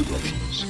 Productions.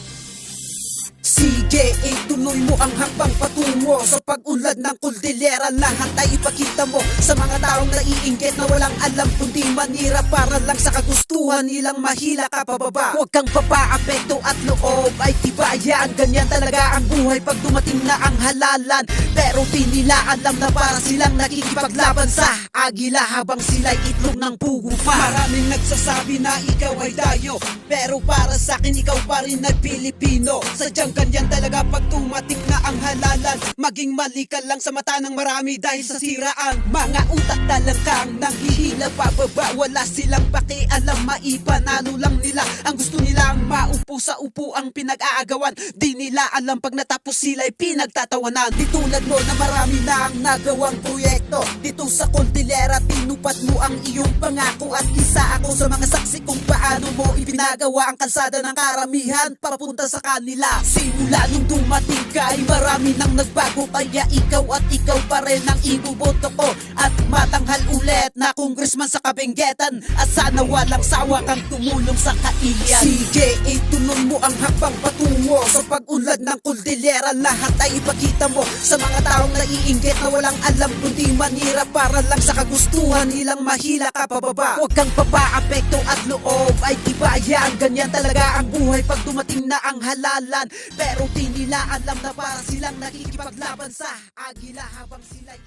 Sige, ituloy mo ang hakbang patungo sa pag-unlad ng kuldilera. Lahat ay ipakita mo sa mga taong naiinggit na walang alam kundi manira para lang sa kagustuhan nilang mahila ka pababa. Huwag kang papaapekto at loob ay tibayan. Ganyan talaga ang buhay pag dumating na ang halalan. Pero di nila alam na para silang nakikipaglaban sa agila habang sila'y itlog ng pugo pa. Maraming nagsasabi na ikaw ay dayo, pero para sa akin ikaw pa rin ay Pilipino. Sadyang ganyan talaga pag tumating na ang halalan. Maging mali ka lang sa mata ng marami dahil sa siraan. Mga utak talangkang nanghihila pababa. Wala silang pakialam, maipanalo lang nila. Ang gusto nila ang maupo sa upo ang pinag-aagawan. Di nila alam pag natapos sila'y pinagtatawanan. Di tulad mo na marami na ang nagawang proyekto. Dito sa Cordillera tinupad mo ang iyong pangako. At isa ako sa mga saksi kung paano mo ipinagawa ang kalsada ng karamihan papunta sa kanila. Simula nung dumating ka ay marami nang nagbago. Kaya ikaw at ikaw pa rin ang ibuboto ko. At matanghal ulit na congressman sa Kabenggetan. At sana walang sawa kang tumulong sa kailian. Sige, ituloy mo ang hakbang patungo sa pag-unlad ng kuldilera. Lahat ay ipakita mo sa mga taong naiinggit na walang alam kundi manira para lang sa kagustuhan nilang mahila ka pababa. Huwag kang papaapekto at loob ay tibayan. Ganyan talaga ang buhay pag dumating na ang halalan. Pero di nila alam na para silang nakikipaglaban sa agila habang sila'y